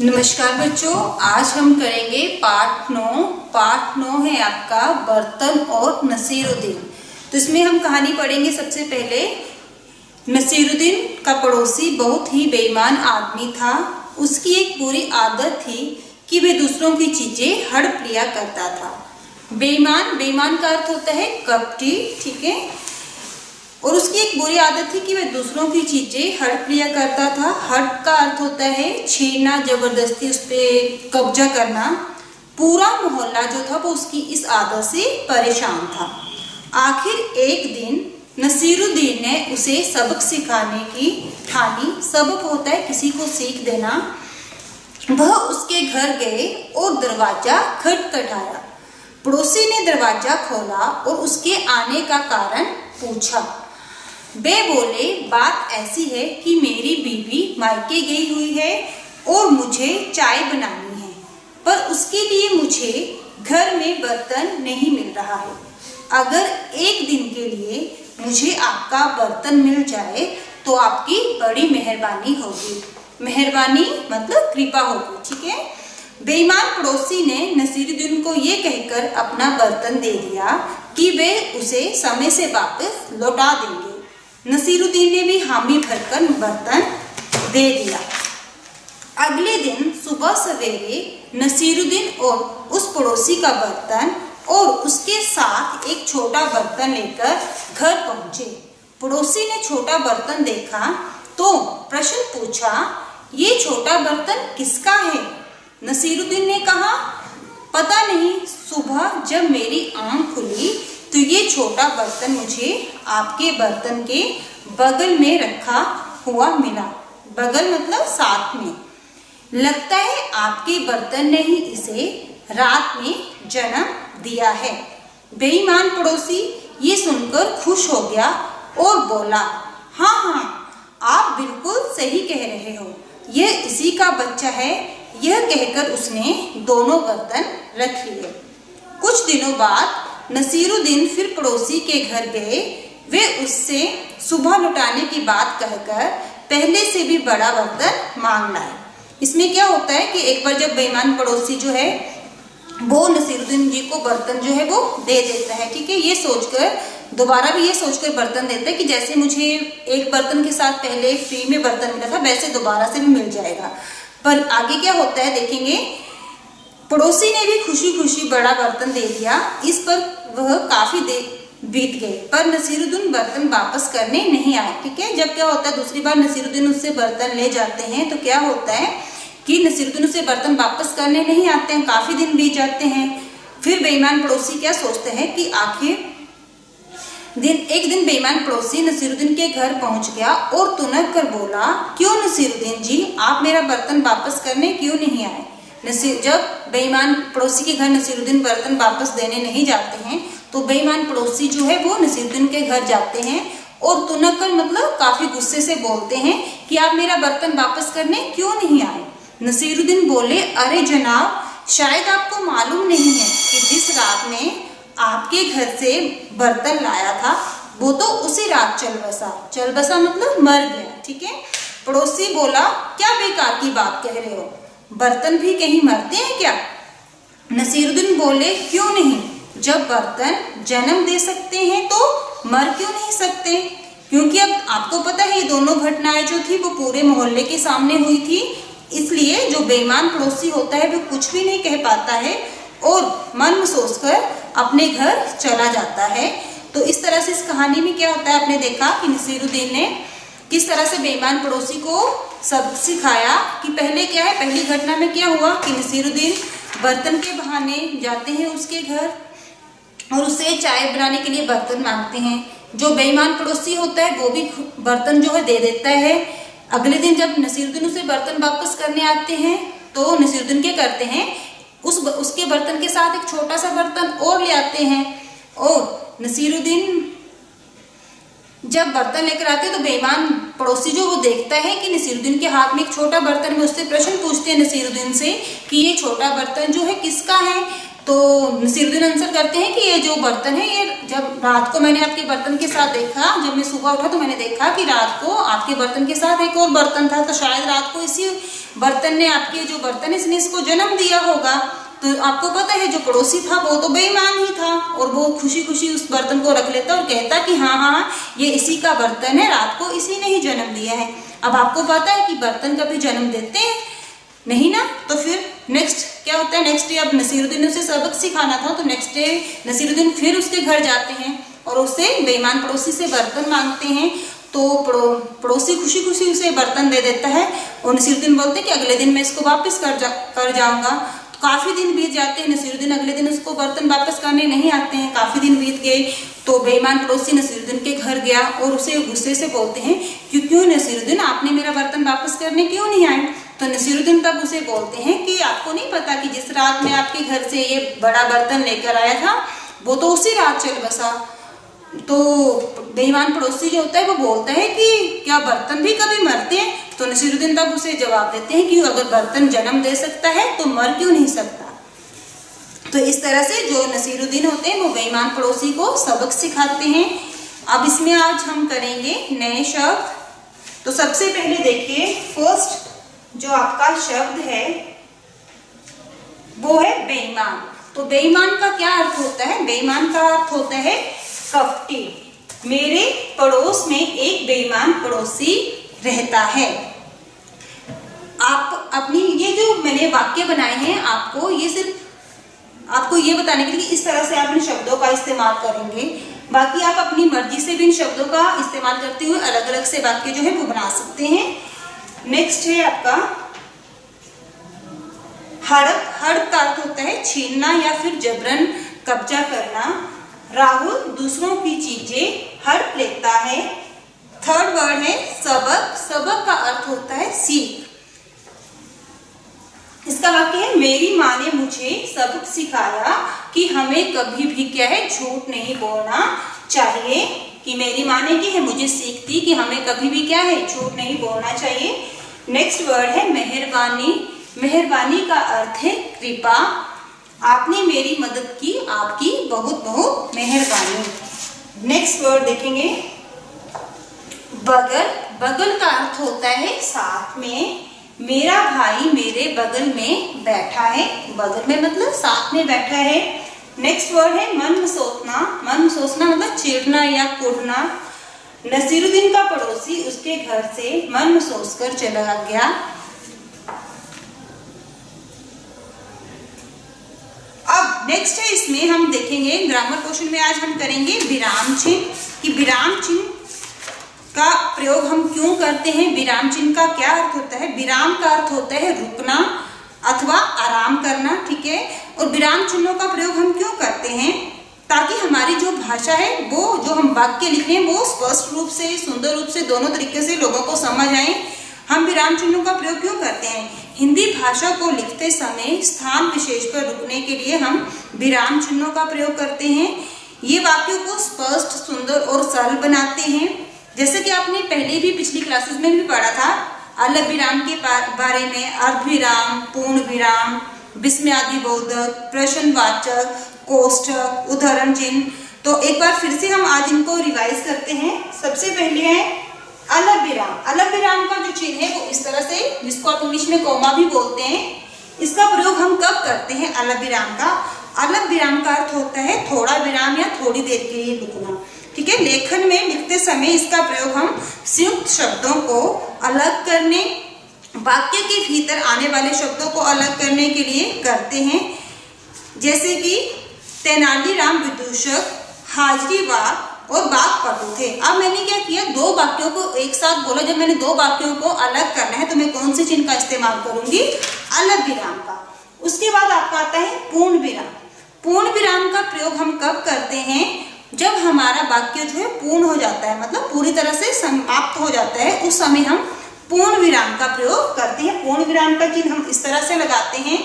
नमस्कार बच्चों, आज हम करेंगे पाठ 9। पाठ 9 है आपका बर्तन और नसीरुद्दीन। तो इसमें हम कहानी पढ़ेंगे। सबसे पहले, नसीरुद्दीन का पड़ोसी बहुत ही बेईमान आदमी था। उसकी एक बुरी आदत थी कि वह दूसरों की चीजें हड़प लिया करता था। बेईमान का अर्थ होता है कपटी, ठीक है। और उसकी एक बुरी आदत थी कि वह दूसरों की चीजें हड़प लिया करता था। हड़प का अर्थ होता है छीनना, जबरदस्ती उस पर कब्जा करना। पूरा मोहल्ला जो था वो उसकी इस आदत से परेशान था। आखिर एक दिन नसीरुद्दीन ने उसे सबक सिखाने की ठानी। सबक होता है किसी को सीख देना। वह उसके घर गए और दरवाजा खटखटाया। पड़ोसी ने दरवाजा खोला और उसके आने का कारण पूछा। वे बोले, बात ऐसी है कि मेरी बीवी मायके गई हुई है और मुझे चाय बनानी है, पर उसके लिए मुझे घर में बर्तन नहीं मिल रहा है। अगर एक दिन के लिए मुझे आपका बर्तन मिल जाए तो आपकी बड़ी मेहरबानी होगी। मेहरबानी मतलब कृपा होगी, ठीक है। बेईमान पड़ोसी ने नसीरुद्दीन को ये कहकर अपना बर्तन दे दिया कि वे उसे समय से वापस लौटा देंगे। नसीरुद्दीन ने भी हामी भरकर बर्तन दे दिया। अगले दिन सुबह सवेरे नसीरुद्दीन और उस पड़ोसी का बर्तन और उसके साथ एक छोटा बर्तन लेकर घर पहुंचे। पड़ोसी ने छोटा बर्तन देखा तो प्रश्न पूछा, ये छोटा बर्तन किसका है? नसीरुद्दीन ने कहा, पता नहीं, सुबह जब मेरी आंख खुली तो ये छोटा बर्तन मुझे आपके बर्तन के बगल में रखा हुआ मिला। बगल मतलब साथ में। लगता है आपके बर्तन ने ही इसे रात में जन्म दिया है। बेईमान पड़ोसी ये सुनकर खुश हो गया और बोला, हाँ, आप बिल्कुल सही कह रहे हो, यह इसी का बच्चा है। यह कहकर उसने दोनों बर्तन रख लिए। कुछ दिनों बाद नसीरुद्दीन फिर पड़ोसी के घर गए। वे उससे सुबह लौटाने की बात कहकर पहले से भी बड़ा बर्तन मांग लाए। इसमें क्या होता है कि एक बार जब बेईमान पड़ोसी जो है वो नसीरुद्दीन जी को बर्तन जो है वो दे देता है, ठीक है। ये सोचकर दोबारा भी ये सोचकर बर्तन देता है कि जैसे मुझे एक बर्तन के साथ पहले फ्री में बर्तन मिला था वैसे दोबारा से भी मिल जाएगा। पर आगे क्या होता है देखेंगे। पड़ोसी ने भी खुशी खुशी बड़ा बर्तन दे दिया। इस पर वह काफी देर बीत गए, पर नसीरुद्दीन बर्तन वापस करने नहीं आए, ठीक है। जब क्या होता है दूसरी बार नसीरुद्दीन उससे बर्तन ले जाते हैं तो क्या होता है कि नसीरुद्दीन उससे बर्तन वापस करने नहीं आते हैं। काफी दिन बीत जाते हैं। फिर बेईमान पड़ोसी क्या सोचते हैं कि आखिर एक दिन बेईमान पड़ोसी नसीरुद्दीन के घर पहुंच गया और तुनक कर बोला, क्यों नसीरुद्दीन जी, आप मेरा बर्तन वापस करने क्यों नहीं आए? जब बेईमान पड़ोसी के घर नसीरुद्दीन बर्तन वापस देने नहीं जाते हैं तो बेईमान पड़ोसी जो है वो नसीरुद्दीन के घर जाते हैं और तुनक कर मतलब काफी गुस्से से बोलते हैं कि आप मेरा बर्तन वापस करने क्यों नहीं आए? नसीरुद्दीन बोले, अरे जनाब, शायद आपको मालूम नहीं है कि जिस रात में आपके घर से बर्तन लाया था वो तो उसी रात चल बसा मतलब मर गया, ठीक है। पड़ोसी बोला, क्या बेकार की बात कह रहे हो, बर्तन भी कहीं मरते हैं क्या? नसीरुद्दीन बोले, क्यों नहीं, जब बर्तन जन्म दे सकते हैं तो मर क्यों नहीं सकते? क्योंकि अब आपको पता है ये दोनों घटनाएं जो थी वो पूरे मोहल्ले के सामने हुई थी। इसलिए जो बेईमान पड़ोसी होता है वो कुछ भी नहीं कह पाता है और मन में सोचकर अपने घर चला जाता है। तो इस तरह से इस कहानी में क्या होता है, आपने देखा कि नसीरुद्दीन ने किस तरह से बेईमान पड़ोसी को सब सिखाया कि पहले क्या है। पहली घटना में क्या हुआ कि नसीरुद्दीन बर्तन के बहाने जाते हैं उसके घर और उसे चाय बनाने के लिए बर्तन मांगते हैं। जो बेईमान पड़ोसी होता है वो भी बर्तन जो है दे देता है। अगले दिन जब नसीरुद्दीन उसे बर्तन वापस करने आते हैं तो नसीरुद्दीन क्या करते हैं, उसके बर्तन के साथ एक छोटा सा बर्तन और ले आते हैं। और नसीरुद्दीन जब बर्तन लेकर आते हैं तो बेईमान पड़ोसी जो वो देखता है कि नसीरुद्दीन के हाथ में एक छोटा बर्तन में, उससे प्रश्न पूछते हैं नसीरुद्दीन से कि ये छोटा बर्तन जो है किसका है? तो नसीरुद्दीन आंसर करते हैं कि ये जो बर्तन है ये जब रात को मैंने आपके बर्तन के साथ देखा, जब मैं सुबह उठा तो मैंने देखा कि रात को आपके बर्तन के साथ एक और बर्तन था, तो शायद रात को इसी बर्तन ने, आपके जो बर्तन है इसने इसको जन्म दिया होगा। तो आपको पता है जो पड़ोसी था वो तो बेईमान ही था, और वो खुशी खुशी उस बर्तन को रख लेता और कहता कि हाँ हाँ ये इसी का बर्तन है, रात को इसी ने ही जन्म दिया है। अब आपको पता है कि बर्तन कभी जन्म देते हैं नहीं ना। तो फिर नेक्स्ट क्या होता है, नेक्स्ट डे अब नसीरुद्दीन उसे सबक सिखाना था, तो नेक्स्ट डे नसीरुद्दीन फिर उसके घर जाते हैं और उससे बेईमान पड़ोसी से बर्तन मांगते हैं। तो पड़ोसी खुशी खुशी उसे बर्तन दे देता है और नसीरुद्दीन बोलते हैं कि अगले दिन मैं इसको वापस कर जाऊंगा। तो काफी दिन बीत जाते हैं, नसीरुद्दीन अगले दिन उसको बर्तन वापस करने नहीं आते हैं। काफी दिन बीत गए तो बेईमान पड़ोसी नसीरुद्दीन के घर गया और उसे गुस्से से बोलते हैं कि क्यों नसीरुद्दीन आपने मेरा बर्तन वापस करने क्यों नहीं आए। तो नसीरुद्दीन तब उसे बोलते हैं कि आपको नहीं पता कि जिस रात में आपके घर से ये बड़ा बर्तन लेकर आया था वो तो उसी रात चल बसा। तो बेईमान पड़ोसी जो होता है वो बोलता है कि क्या बर्तन भी कभी मरते हैं। तो नसीरुद्दीन तब उसे जवाब देते हैं कि अगर बर्तन जन्म दे सकता है तो मर क्यों नहीं सकता। तो इस तरह से जो नसीरुद्दीन होते हैं वो बेईमान पड़ोसी को सबक सिखाते हैं। अब इसमें आज हम करेंगे नए शब्द। तो सबसे पहले देखिए फर्स्ट जो आपका शब्द है वो है बेईमान। तो बेईमान का क्या अर्थ होता है, बेईमान का अर्थ होता है कपटी। मेरे पड़ोस में एक बेईमान पड़ोसी रहता है। आप अपनी ये जो मैंने वाक्य बनाए हैं आपको ये सिर्फ आपको ये बताने के लिए इस तरह से आप इन शब्दों का इस्तेमाल करेंगे। बाकी आप अपनी मर्जी से भी इन शब्दों का इस्तेमाल करते हुए अलग अलग से वाक्य जो है वो बना सकते हैं। नेक्स्ट है आपका हड़प। हड़प का अर्थ होता है छीनना या फिर जबरन कब्जा करना। राहुल दूसरों की चीजें हड़प लेता है। थर्ड वर्ड है सबक। सबक का अर्थ होता है सीख। इसका वाक्य है मेरी माँ ने मुझे सबक सिखाया कि हमें कभी भी क्या है झूठ नहीं बोलना चाहिए। कि मेरी माँ ने की है मुझे सीख दी कि हमें कभी भी क्या है झूठ नहीं बोलना चाहिए। नेक्स्ट वर्ड है मेहरबानी। मेहरबानी का अर्थ है कृपा। आपने मेरी मदद की, आपकी बहुत बहुत मेहरबानी। नेक्स्ट वर्ड देखेंगे बगल। बगल का अर्थ होता है साथ में। मेरा भाई मेरे बगल में बैठा है। बगल में मतलब साथ में बैठा है। नेक्स्ट वर्ड है मन मसोसना। मन मसोसना मतलब चिढ़ना या कुढ़ना। नसीरुद्दीन का पड़ोसी उसके घर से मन मसोस कर चला गया। अब नेक्स्ट है इसमें हम देखेंगे ग्रामर क्वेश्चन में आज हम करेंगे विराम चिन्ह। कि विराम चिन्ह का प्रयोग हम क्यों करते हैं, विराम चिन्ह का क्या अर्थ होता है। विराम का अर्थ होता है रुकना अथवा आराम करना, ठीक है। और विराम चिन्हों का प्रयोग हम क्यों करते हैं, ताकि हमारी जो भाषा है वो जो हम वाक्य लिखे हैं वो स्पष्ट रूप से सुंदर रूप से दोनों तरीके से लोगों को समझ आए। हम विराम चिन्हों का प्रयोग क्यों करते हैं, हिंदी भाषा को लिखते समय स्थान विशेष पर रुकने के लिए हम विराम चिन्हों का प्रयोग करते हैं। ये वाक्यों को स्पष्ट सुंदर और सरल बनाते हैं। जैसे कि आपने पहले भी पिछली क्लासेस में भी पढ़ा था अल्प विराम के बारे में, अर्धविराम, पूर्ण विराम, विस्मयादिबोधक, प्रश्नवाचक, कोष्ठक, उदाहरण चिन्ह। तो एक बार फिर से हम आज इनको रिवाइज करते हैं। सबसे पहले है अल्प विराम। अल्प विराम का जो चिन्ह है वो इस तरह से, जिसको आप इंग्लिश में कोमा भी बोलते हैं, इसका प्रयोग हम कब करते हैं अल्प विराम का। अल्प विराम का अर्थ होता है थोड़ा विराम या थोड़ी देर के लिए रुकना, ठीक है। लेखन में लिखते समय इसका प्रयोग हम संयुक्त शब्दों को अलग करने, वाक्य के भीतर आने वाले शब्दों को अलग करने के लिए करते हैं। जैसे कि तेनालीराम विदूषक, हाजरी वाक और बाग पटु थे। अब मैंने क्या किया, दो वाक्यों को एक साथ बोला। जब मैंने दो वाक्यों को अलग करना है तो मैं कौन से चिन्ह का इस्तेमाल करूंगी, अल्प विराम का। उसके बाद आपका आता है पूर्ण विराम। पूर्ण विराम का प्रयोग हम कब करते हैं, जब हमारा वाक्य जो है पूर्ण हो जाता है, मतलब पूरी तरह से समाप्त हो जाता है, उस समय हम पूर्ण विराम का प्रयोग करते हैं। पूर्ण विराम का चिन्ह हम इस तरह से लगाते हैं।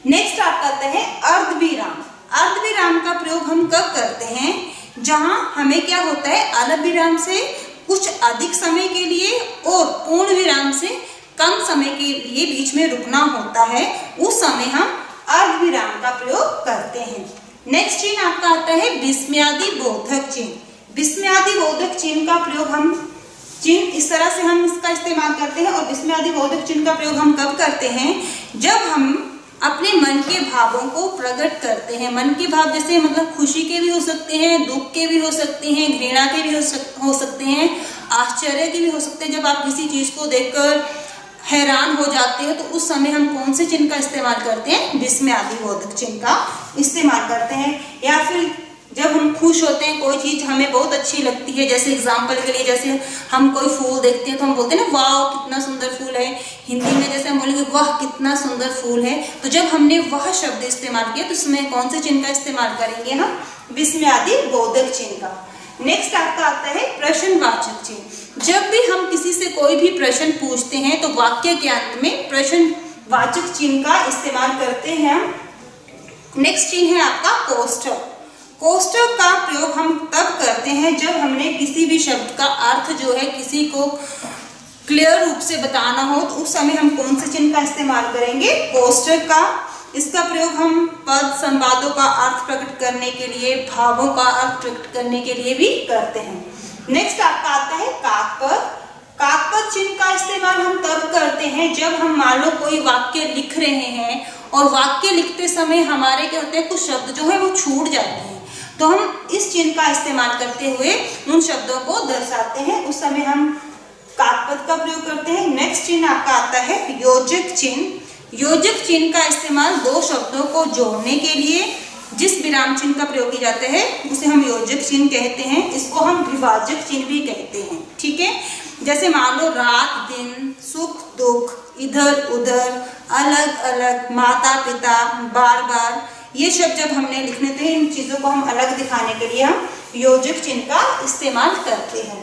नेक्स्ट आपका आता है अर्धविराम। अर्धविराम का प्रयोग हम कब करते हैं, जहां हमें क्या होता है अल्प विराम से कुछ अधिक समय के लिए और पूर्ण विराम से कम समय के लिए बीच में रुकना होता है, उस समय हम अर्धविराम का प्रयोग करते हैं। नेक्स्ट चिन्ह आपका आता है विस्मयादिबोधक चिन्ह। विस्मयादिबोधक चिन्ह का प्रयोग हम चिन्ह इस तरह से हम इसका इस्तेमाल करते हैं। और विस्मयादि बोधक चिन्ह का प्रयोग हम कब करते हैं? जब हम अपने मन के भावों को प्रकट करते हैं। मन के भाव जैसे मतलब खुशी के भी हो सकते हैं, दुख के भी हो सकते हैं, घृणा के भी हो सकते हैं, आश्चर्य के भी हो सकते हैं। जब आप किसी चीज को देखकर हैरान हो जाते हो तो उस समय हम कौन से चिन्ह का इस्तेमाल करते हैं? विस्मयादि बोधक चिन्ह का इस्तेमाल करते हैं। या फिर जब हम खुश होते हैं, कोई चीज हमें बहुत अच्छी लगती है, जैसे एग्जाम्पल के लिए जैसे हम कोई फूल देखते हैं तो हम बोलते हैं ना वाह कितना सुंदर फूल है। हिंदी में जैसे हम बोलेंगे वाह कितना सुंदर फूल है। तो जब हमने वह शब्द इस्तेमाल किया तो उसमें कौन से चिन्ह का इस्तेमाल करेंगे हम? विस्मयादि बोधक चिन्ह का। नेक्स्ट आपका आता है प्रश्नवाचक चिन्ह। जब भी हम किसी से कोई भी प्रश्न पूछते हैं तो वाक्य के अंत में प्रश्नवाचक चिन्ह का इस्तेमाल करते हैं हम। नेक्स्ट चिन्ह है आपका कोष्ठक। कोष्ठक का प्रयोग हम तब करते हैं जब हमने किसी भी शब्द का अर्थ जो है किसी को क्लियर रूप से बताना हो तो उस समय हम कौन से चिन्ह का इस्तेमाल करेंगे? कोष्ठक का। इसका प्रयोग हम पद संवादों का अर्थ प्रकट करने के लिए, भावों का अर्थ प्रकट करने के लिए भी करते हैं। नेक्स्ट आपका आता है काकपद। काकपद चिन्ह का इस्तेमाल हम तब करते हैं जब हम मान लो कोई वाक्य लिख रहे हैं और वाक्य लिखते समय हमारे क्या होते हैं, कुछ शब्द जो है वो छूट जाते हैं, तो हम इस चिन्ह का इस्तेमाल करते हुए उन शब्दों को दर्शाते हैं। उस समय हम काकपद का प्रयोग करते हैं। नेक्स्ट चिन्ह आपका आता है योजक चिन्ह। योजक चिन्ह का इस्तेमाल दो शब्दों को जोड़ने के लिए जिस विराम चिन्ह का प्रयोग किया जाता है उसे हम योजक चिन्ह कहते हैं। इसको हम विभाजक चिन्ह भी कहते हैं। ठीक है, जैसे मान लो रात दिन, सुख दुख, इधर उधर, अलग अलग, माता पिता, बार बार, ये शब्द जब हमने लिखने थे इन चीजों को हम अलग दिखाने के लिए हम योजक चिन्ह का इस्तेमाल करते हैं।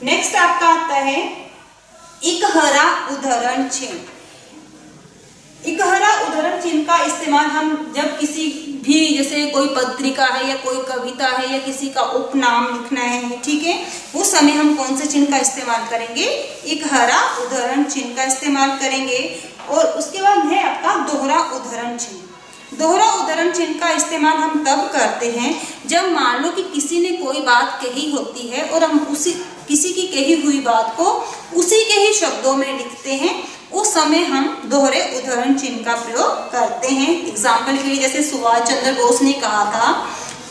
नेक्स्ट आपका आता है इकहरा उद्धरण चिन्ह। इकहरा उद्धरण चिन्ह का इस्तेमाल हम जब किसी भी जैसे कोई पत्रिका है या कोई कविता है या किसी का उपनाम लिखना है, ठीक है, उस समय हम कौन से चिन्ह का इस्तेमाल करेंगे? इकहरा उद्धरण चिन्ह का इस्तेमाल करेंगे। और उसके बाद है आपका दोहरा उद्धरण चिन्ह। दोहरा उद्धरण चिन्ह का इस्तेमाल हम तब करते हैं जब मान लो कि किसी ने कोई बात कही होती है और हम किसी की कही हुई बात को उसी के ही शब्दों में लिखते हैं, उस समय हम दोहरे उद्धरण चिन्ह का प्रयोग करते हैं। एग्जाम्पल के लिए जैसे सुभाष चंद्र बोस ने कहा था,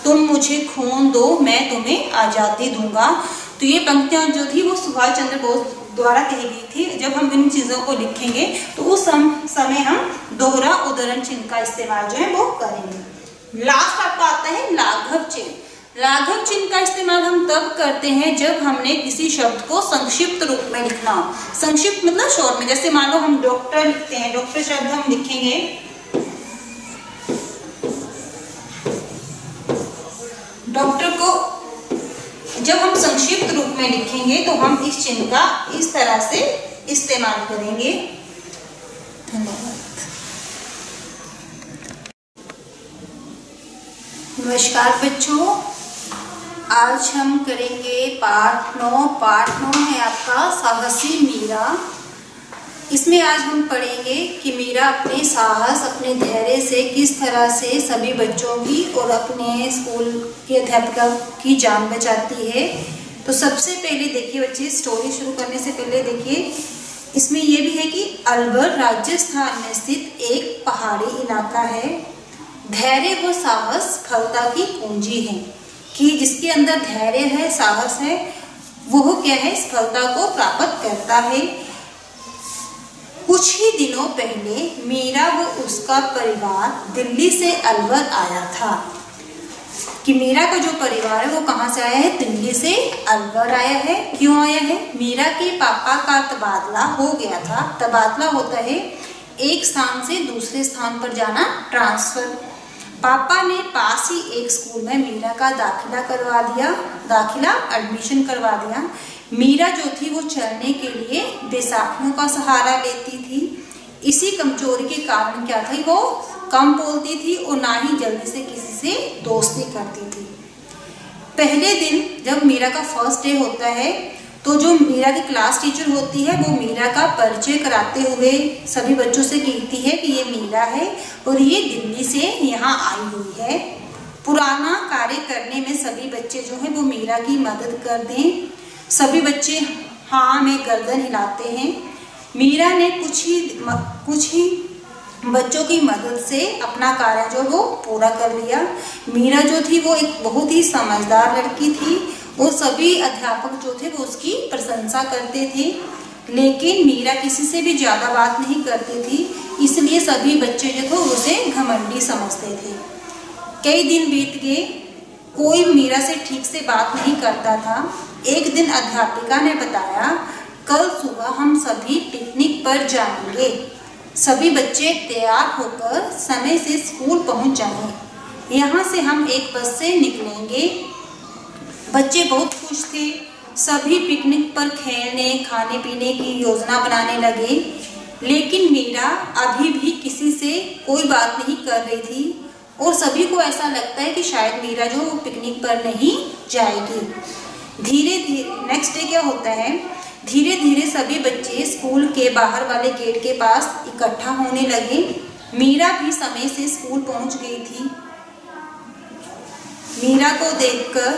तुम मुझे खून दो मैं तुम्हें आजादी दूंगा। तो ये पंक्तियां जो थी वो सुभाष चंद्र बोस द्वारा कही गई थी। जब हम इन चीजों को लिखेंगे तो उस समय हम दोहरा उद्धरण चिन्ह का इस्तेमाल जो है वो करेंगे। लास्ट आपका आता है लाघव चिन्ह। लाघव चिन्ह का इस्तेमाल हम तब करते हैं जब हमने किसी शब्द को संक्षिप्त रूप में लिखना हो। संक्षिप्त मतलब शॉर्ट में, जैसे मान लो हम डॉक्टर लिखते हैं, डॉक्टर शब्द हम लिखेंगे, डॉक्टर को जब हम संक्षिप्त रूप में लिखेंगे तो हम इस चिन्ह का इस तरह से इस्तेमाल करेंगे। धन्यवाद। नमस्कार बच्चों, आज हम करेंगे पाठ 9। पाठ 9 है आपका साहसी मीरा। इसमें आज हम पढ़ेंगे कि मीरा अपने साहस, अपने धैर्य से किस तरह से सभी बच्चों की और अपने स्कूल के अध्यापिका की जान बचाती है। तो सबसे पहले देखिए बच्चे, स्टोरी शुरू करने से पहले देखिए इसमें यह भी है कि अलवर राजस्थान में स्थित एक पहाड़ी इलाका है। धैर्य व साहस सफलता की कुंजी है, कि जिसके अंदर धैर्य है, साहस है, वो क्या है, सफलता को प्राप्त करता है। कुछ ही दिनों पहले मीरा व उसका परिवार दिल्ली से अलवर आया था। कि मीरा का जो परिवार है वो कहाँ से आया है? दिल्ली से अलवर आया है। क्यों आया है? मीरा के पापा का तबादला हो गया था। तबादला होता है एक स्थान से दूसरे स्थान पर जाना, ट्रांसफर। पापा ने पास ही एक स्कूल में मीरा का दाखिला करवा दिया, एडमिशन करवा दिया। मीरा जो थी वो चलने के लिए बैसाखियों का सहारा लेती थी। इसी कमजोरी के कारण क्या था, वो कम बोलती थी और ना ही जल्दी से किसी से दोस्ती करती थी। पहले दिन जब मीरा का फर्स्ट डे होता है तो जो मीरा की क्लास टीचर होती है वो मीरा का परिचय कराते हुए सभी बच्चों से कहती है कि ये मीरा है और ये दिल्ली से यहाँ आई हुई है। पुराना कार्य करने में सभी बच्चे जो है वो मीरा की मदद कर दें। सभी बच्चे हाँ में गर्दन हिलाते हैं। मीरा ने कुछ ही बच्चों की मदद से अपना कार्य जो वो पूरा कर लिया। मीरा जो थी वो एक बहुत ही समझदार लड़की थी और सभी अध्यापक जो थे वो उसकी प्रशंसा करते थे, लेकिन मीरा किसी से भी ज़्यादा बात नहीं करती थी, इसलिए सभी बच्चे जो थे उसे घमंडी समझते थे। कई दिन बीत गए, कोई मीरा से ठीक से बात नहीं करता था। एक दिन अध्यापिका ने बताया, कल सुबह हम सभी पिकनिक पर जाएंगे, सभी बच्चे तैयार होकर समय से स्कूल पहुंच जाएं। यहाँ से हम एक बस से निकलेंगे। बच्चे बहुत खुश थे, सभी पिकनिक पर खेलने खाने पीने की योजना बनाने लगे, लेकिन मीरा अभी भी किसी से कोई बात नहीं कर रही थी और सभी को ऐसा लगता है कि शायद मीरा जो पिकनिक पर नहीं जाएगी। धीरे धीरे नेक्स्ट डे क्या होता है, धीरे धीरे सभी बच्चे स्कूल के बाहर वाले गेट के पास इकट्ठा होने लगे। मीरा भी समय से स्कूल पहुंच गई थी। मीरा को देखकर